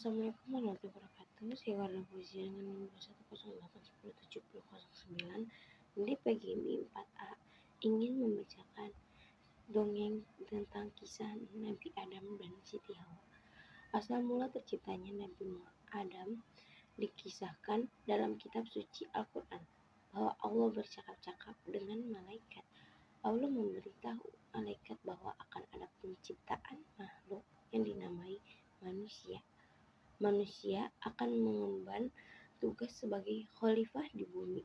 Assalamualaikum warahmatullahi wabarakatuh. Saya Wardah Fauzia dengan nomor 108107009. Di pagi ini 4A ingin membacakan dongeng tentang kisah Nabi Adam dan Siti Hawa. Asal mula terciptanya Nabi Adam dikisahkan dalam kitab suci Al-Quran bahwa Allah bercakap-cakap dengan malaikat. Allah memberitahu malaikat bahwa akan ada penciptaan makhluk yang dinamai manusia. Manusia akan mengemban tugas sebagai khalifah di bumi.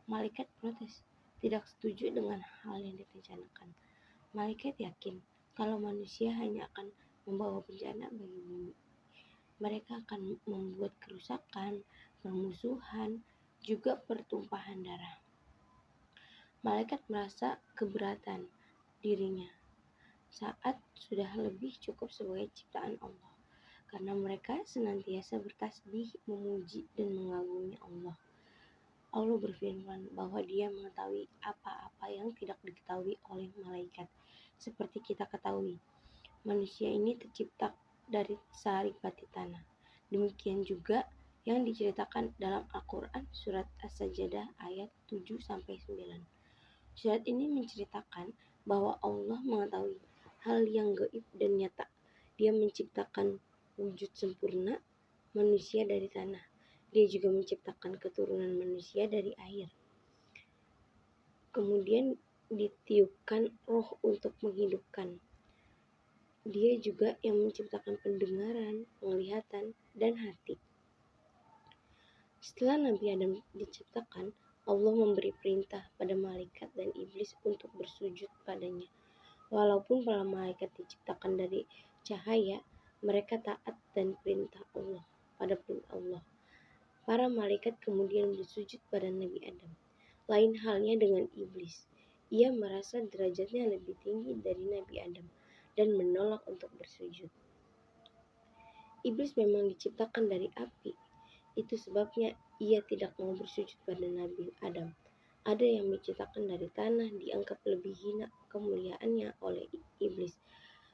Malaikat protes, tidak setuju dengan hal yang direncanakan. Malaikat yakin kalau manusia hanya akan membawa bencana bagi bumi. Mereka akan membuat kerusakan, permusuhan, juga pertumpahan darah. Malaikat merasa keberatan dirinya saat sudah lebih cukup sebagai ciptaan Allah. Karena mereka senantiasa bertasbih, memuji, dan mengagumi Allah. Allah berfirman bahwa Dia mengetahui apa-apa yang tidak diketahui oleh malaikat. Seperti kita ketahui, manusia ini tercipta dari saripati tanah. Demikian juga yang diceritakan dalam Al-Quran surat As-Sajdah ayat 7-9. Surat ini menceritakan bahwa Allah mengetahui hal yang gaib dan nyata. Dia menciptakan wujud sempurna manusia dari tanah. Dia juga menciptakan keturunan manusia dari air. Kemudian ditiupkan roh untuk menghidupkan. Dia juga yang menciptakan pendengaran, penglihatan, dan hati. Setelah Nabi Adam diciptakan, Allah memberi perintah pada malaikat dan iblis untuk bersujud padanya. Walaupun para malaikat diciptakan dari cahaya, mereka taat dan perintah Allah pada perintah Allah. Para malaikat kemudian bersujud pada Nabi Adam. Lain halnya dengan iblis. Ia merasa derajatnya lebih tinggi dari Nabi Adam dan menolak untuk bersujud. Iblis memang diciptakan dari api. Itu sebabnya ia tidak mau bersujud pada Nabi Adam. Ada yang diciptakan dari tanah dianggap lebih hina kemuliaannya oleh iblis.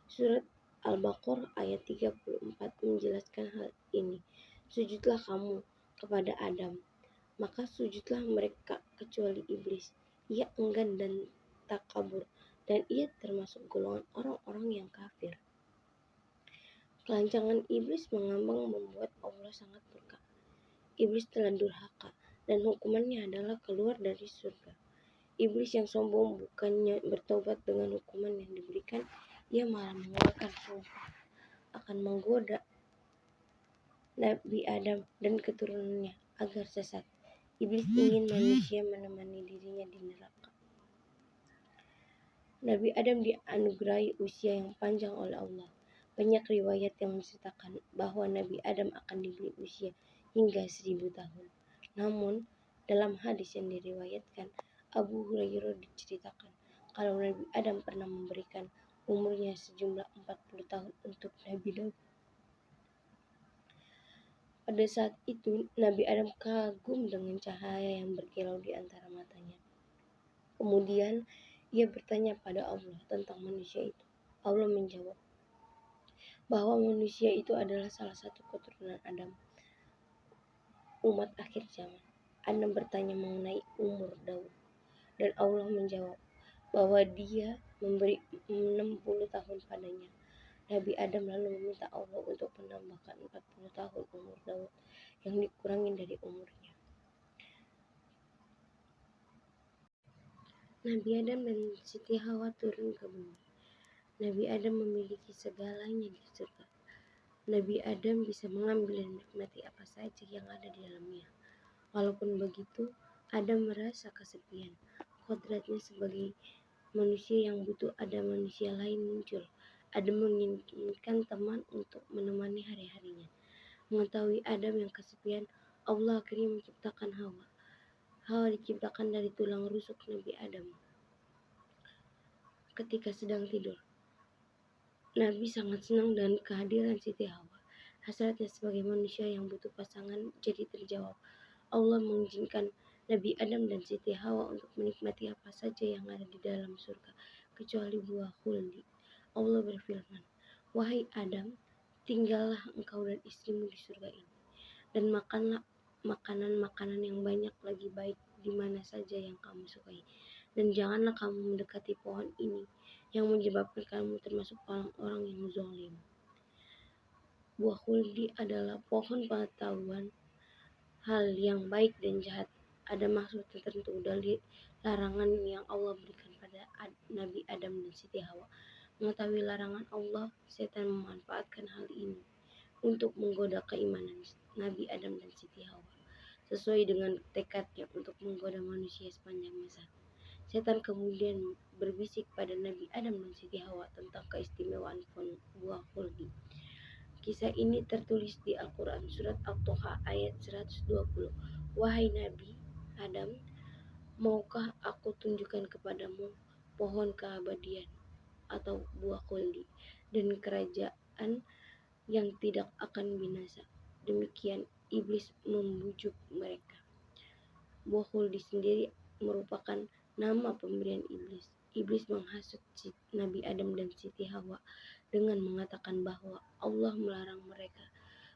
Surat Al-Baqarah ayat 34 menjelaskan hal ini. Sujudlah kamu kepada Adam, maka sujudlah mereka kecuali iblis. Ia enggan dan takabur, dan ia termasuk golongan orang-orang yang kafir. Kelancangan iblis mengambang membuat Allah sangat murka. Iblis telah durhaka, dan hukumannya adalah keluar dari surga. Iblis yang sombong bukannya bertobat dengan hukuman yang diberikan, ia malah mengeluarkan sumpah akan menggoda Nabi Adam dan keturunannya agar sesat. Iblis ingin manusia menemani dirinya di neraka. Nabi Adam dianugerahi usia yang panjang oleh Allah. Banyak riwayat yang menceritakan bahwa Nabi Adam akan diberi usia hingga 1000 tahun. Namun, dalam hadis yang diriwayatkan, Abu Hurairah diceritakan kalau Nabi Adam pernah memberikan umurnya sejumlah 40 tahun untuk Nabi Daud. Pada saat itu, Nabi Adam kagum dengan cahaya yang berkilau di antara matanya. Kemudian, ia bertanya pada Allah tentang manusia itu. Allah menjawab bahwa manusia itu adalah salah satu keturunan Adam, umat akhir zaman. Anda bertanya mengenai umur Daud, dan Allah menjawab bahwa Dia memberi 60 tahun padanya. Nabi Adam lalu meminta Allah untuk menambahkan 40 tahun umur Daud yang dikurangi dari umurnya. Nabi Adam dan Siti Hawa turun ke bumi. Nabi Adam memiliki segalanya di surga. Nabi Adam bisa mengambil dan menikmati apa saja yang ada di dalamnya. Walaupun begitu, Adam merasa kesepian. Kodratnya sebagai manusia yang butuh ada manusia lain muncul. Adam menginginkan teman untuk menemani hari-harinya. Mengetahui Adam yang kesepian, Allah akhirnya menciptakan Hawa. Hawa diciptakan dari tulang rusuk Nabi Adam. Ketika sedang tidur, Nabi sangat senang dengan kehadiran Siti Hawa. Hasratnya sebagai manusia yang butuh pasangan jadi terjawab. Allah mengizinkan Nabi Adam dan Siti Hawa untuk menikmati apa saja yang ada di dalam surga, kecuali buah khuldi. Allah berfirman, "Wahai Adam, tinggallah engkau dan istrimu di surga ini, dan makanlah makanan-makanan yang banyak lagi baik di mana saja yang kamu sukai. Dan janganlah kamu mendekati pohon ini yang menyebabkan kamu termasuk orang-orang yang zalim. Buah khuldi adalah pohon pengetahuan hal yang baik dan jahat. Ada maksud tertentu dari larangan yang Allah berikan pada Nabi Adam dan Siti Hawa. Mengetahui larangan Allah, setan memanfaatkan hal ini untuk menggoda keimanan Nabi Adam dan Siti Hawa, sesuai dengan tekadnya untuk menggoda manusia sepanjang masa. Setan kemudian berbisik pada Nabi Adam dan Siti Hawa tentang keistimewaan buah khuldi. Kisah ini tertulis di Al-Quran surat At-Toha ayat 120. Wahai Nabi Adam, maukah aku tunjukkan kepadamu pohon keabadian atau buah khuldi dan kerajaan yang tidak akan binasa? Demikian iblis membujuk mereka. Buah khuldi sendiri merupakan nama pemberian iblis. Iblis menghasut Nabi Adam dan Siti Hawa dengan mengatakan bahwa Allah melarang mereka,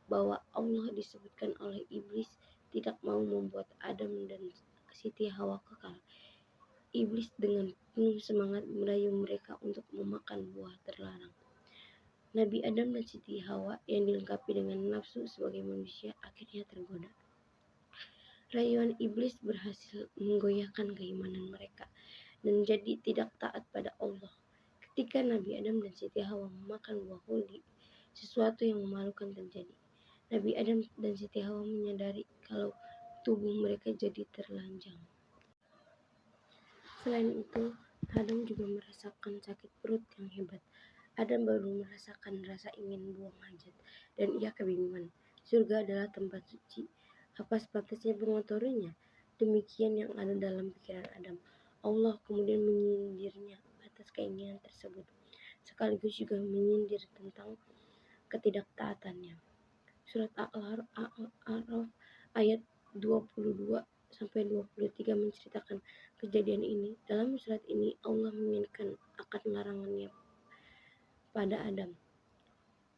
bahwa Allah disebutkan oleh iblis tidak mau membuat Adam dan Siti Hawa kekal. Iblis dengan penuh semangat merayu mereka untuk memakan buah terlarang. Nabi Adam dan Siti Hawa yang dilengkapi dengan nafsu sebagai manusia akhirnya tergoda. Rayuan iblis berhasil menggoyahkan keimanan mereka dan jadi tidak taat pada Allah. Ketika Nabi Adam dan Siti Hawa memakan buah khuldi, sesuatu yang memalukan terjadi. Nabi Adam dan Siti Hawa menyadari kalau tubuh mereka jadi terlanjang. Selain itu, Adam juga merasakan sakit perut yang hebat. Adam baru merasakan rasa ingin buang hajat, dan ia kebingungan. Surga adalah tempat suci. Apa sepatutnya mengotorinya? Demikian yang ada dalam pikiran Adam. Allah kemudian menyindirnya atas keinginan tersebut, sekaligus juga menyindir tentang ketidaktaatannya. Surat Al-A'raf ayat 22-23 menceritakan kejadian ini. Dalam surat ini Allah mengingatkan akan larangannya pada Adam,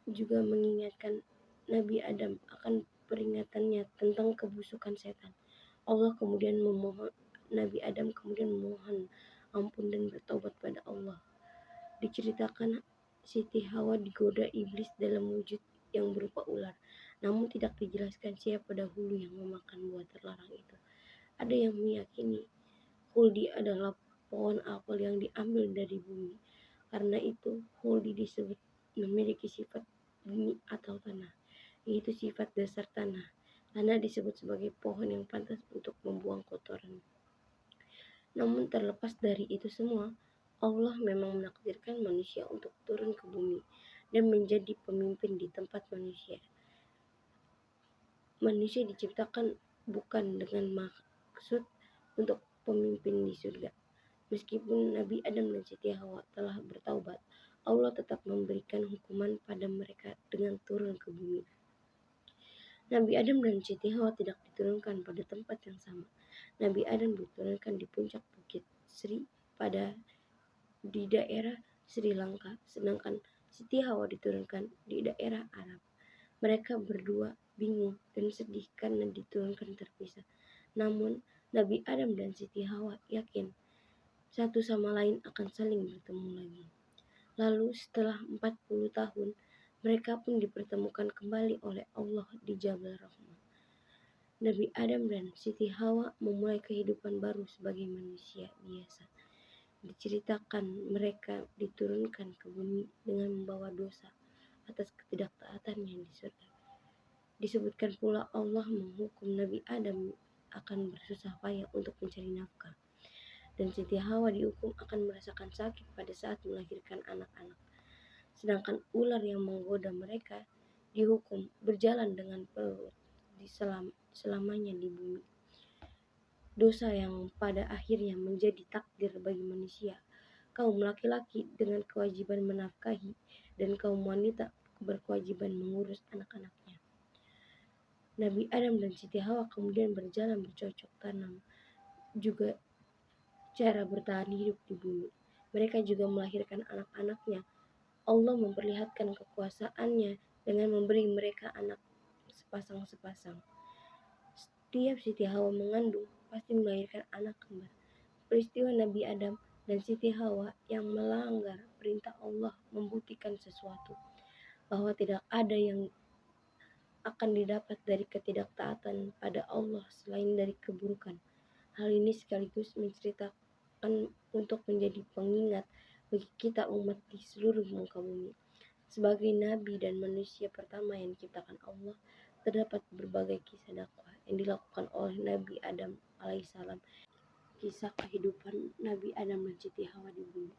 juga mengingatkan Nabi Adam akan peringatannya tentang kebusukan setan. Nabi Adam kemudian memohon ampun dan bertobat pada Allah. Diceritakan Siti Hawa digoda iblis dalam wujud yang berupa ular, namun tidak dijelaskan siapa dahulu yang memakan buah terlarang itu. Ada yang meyakini khuldi adalah pohon apel yang diambil dari bumi. Karena itu khuldi disebut memiliki sifat bumi atau tanah, yaitu sifat dasar tanah. Tanah disebut sebagai pohon yang pantas untuk membuang kotoran. Namun terlepas dari itu semua, Allah memang menakdirkan manusia untuk turun ke bumi dan menjadi pemimpin di tempat manusia. Manusia diciptakan bukan dengan maksud untuk pemimpin di surga. Meskipun Nabi Adam dan Siti Hawa telah bertaubat, Allah tetap memberikan hukuman pada mereka dengan turun ke bumi. Nabi Adam dan Siti Hawa tidak diturunkan pada tempat yang sama. Nabi Adam diturunkan di puncak bukit Sri di daerah Sri Lanka, sedangkan Siti Hawa diturunkan di daerah Arab. Mereka berdua bingung dan sedih karena diturunkan terpisah. Namun Nabi Adam dan Siti Hawa yakin satu sama lain akan saling bertemu lagi. Lalu setelah 40 tahun, mereka pun dipertemukan kembali oleh Allah di Jabal Rahmah. Nabi Adam dan Siti Hawa memulai kehidupan baru sebagai manusia biasa. Diceritakan mereka diturunkan ke bumi dengan membawa dosa atas ketidaktaatannya di surga. Disebutkan pula Allah menghukum Nabi Adam akan bersusah payah untuk mencari nafkah, dan Siti Hawa dihukum akan merasakan sakit pada saat melahirkan anak-anak. Sedangkan ular yang menggoda mereka dihukum berjalan dengan perut selamanya di bumi. Dosa yang pada akhirnya menjadi takdir bagi manusia. Kaum laki-laki dengan kewajiban menafkahi dan kaum wanita berkewajiban mengurus anak-anaknya. Nabi Adam dan Siti Hawa kemudian berjalan bercocok tanam, juga cara bertahan hidup di bumi. Mereka juga melahirkan anak-anaknya. Allah memperlihatkan kekuasaannya dengan memberi mereka anak sepasang-sepasang. Setiap Siti Hawa mengandung pasti melahirkan anak kembar. Peristiwa Nabi Adam dan Siti Hawa yang melanggar perintah Allah membuktikan sesuatu, bahwa tidak ada yang akan didapat dari ketidaktaatan pada Allah selain dari keburukan. Hal ini sekaligus menceritakan untuk menjadi pengingat bagi kita umat di seluruh muka bumi. Sebagai nabi dan manusia pertama yang diciptakan Allah, terdapat berbagai kisah dakwah yang dilakukan oleh Nabi Adam alaihissalam. Kisah kehidupan Nabi Adam dan Siti Hawa di bumi.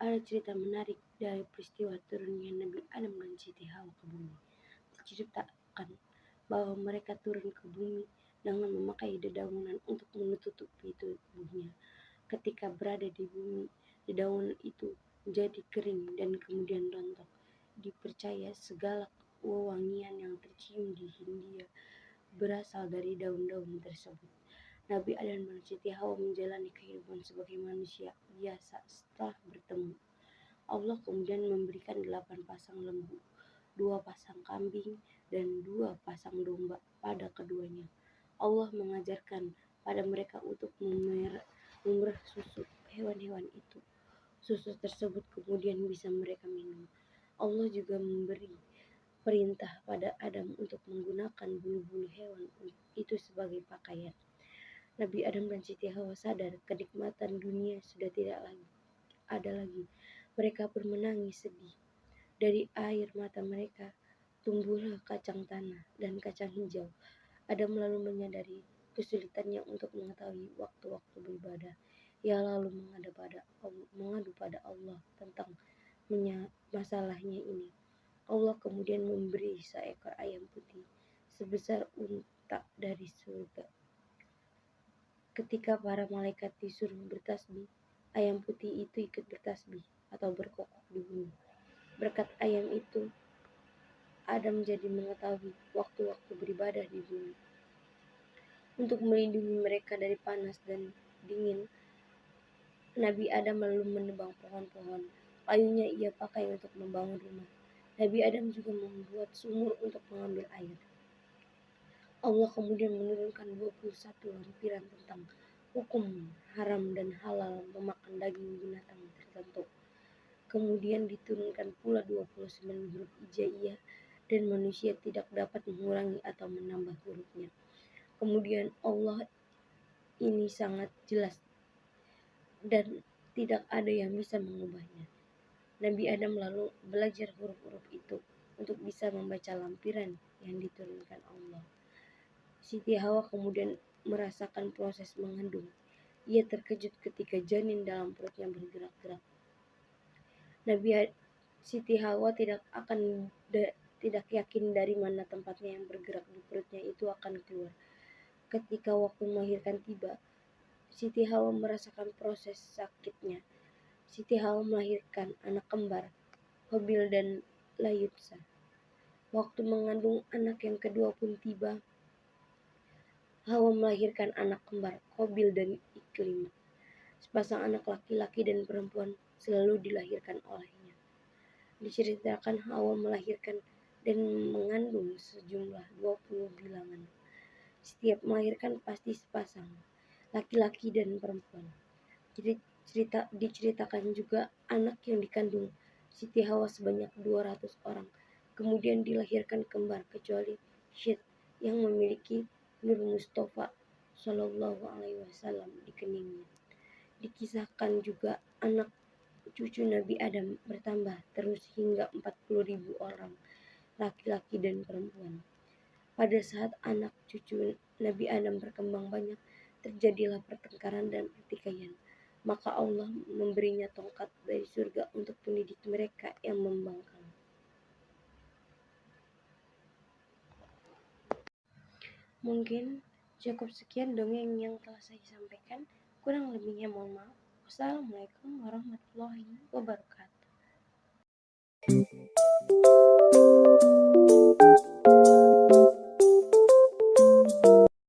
Ada cerita menarik dari peristiwa turunnya Nabi Adam dan Siti Hawa ke bumi. Diceritakan bahwa mereka turun ke bumi dengan memakai dedaunan untuk menutupi tubuhnya. Ketika berada di bumi, dedaunan itu menjadi kering dan kemudian rontok. Dipercaya segala wewangian yang tercium di Hindia berasal dari daun-daun tersebut. Nabi Adam dan Siti Hawa menjalani kehidupan sebagai manusia biasa setelah bertemu. Allah kemudian memberikan 8 pasang lembu, 2 pasang kambing, dan 2 pasang domba pada keduanya. Allah mengajarkan pada mereka untuk memerah susu hewan-hewan itu. Susu tersebut kemudian bisa mereka minum. Allah juga memberi perintah pada Adam untuk menggunakan bulu-bulu hewan itu sebagai pakaian. Nabi Adam dan Siti Hawa sadar kenikmatan dunia sudah tidak ada lagi. Mereka bermenangis sedih. Dari air mata mereka tumbuhlah kacang tanah dan kacang hijau. Adam lalu menyadari kesulitannya untuk mengetahui waktu-waktu beribadah. Ia lalu mengadu pada Allah tentang masalahnya ini. Allah kemudian memberi seekor ayam putih sebesar unta dari surga. Ketika para malaikat disuruh bertasbih, ayam putih itu ikut bertasbih atau berkokok di bumi. Berkat ayam itu, Adam jadi mengetahui waktu-waktu beribadah di bumi. Untuk melindungi mereka dari panas dan dingin, Nabi Adam lalu menebang pohon-pohon. Kayunya ia pakai untuk membangun rumah. Nabi Adam juga membuat sumur untuk mengambil air. Allah kemudian menurunkan 21 lampiran tentang hukum haram dan halal memakan daging binatang tertentu. Kemudian diturunkan pula 29 huruf hijaiyah dan manusia tidak dapat mengurangi atau menambah hurufnya. Kemudian Allah ini sangat jelas dan tidak ada yang bisa mengubahnya. Nabi Adam lalu belajar huruf-huruf itu untuk bisa membaca lampiran yang diturunkan Allah. Siti Hawa kemudian merasakan proses mengandung. Ia terkejut ketika janin dalam perutnya bergerak-gerak. Siti Hawa tidak yakin dari mana tempatnya yang bergerak di perutnya itu akan keluar. Ketika waktu melahirkan tiba, Siti Hawa merasakan proses sakitnya. Siti Hawa melahirkan anak kembar, Qabil dan Layutsa. Waktu mengandung anak yang kedua pun tiba. Hawa melahirkan anak kembar, Qabil dan Iklimah. Sepasang anak laki-laki dan perempuan selalu dilahirkan olehnya. Diceritakan Hawa melahirkan dan mengandung sejumlah 20 bilangan. Setiap melahirkan pasti sepasang, laki-laki dan perempuan. Diceritakan juga anak yang dikandung Siti Hawa sebanyak 200 orang. Kemudian dilahirkan kembar kecuali Syed yang memiliki Nur Mustafa Shallallahu Alaihi Wasallam di keningnya. Dikisahkan juga anak cucu Nabi Adam bertambah terus hingga 40.000 orang, laki-laki dan perempuan. Pada saat anak cucu Nabi Adam berkembang banyak, terjadilah pertengkaran dan pertikaian. Maka Allah memberinya tongkat dari surga untuk mendidik mereka yang membangkang. Mungkin cukup sekian dongeng yang telah saya sampaikan. Kurang lebihnya mohon maaf. Wassalamualaikum warahmatullahi wabarakatuh.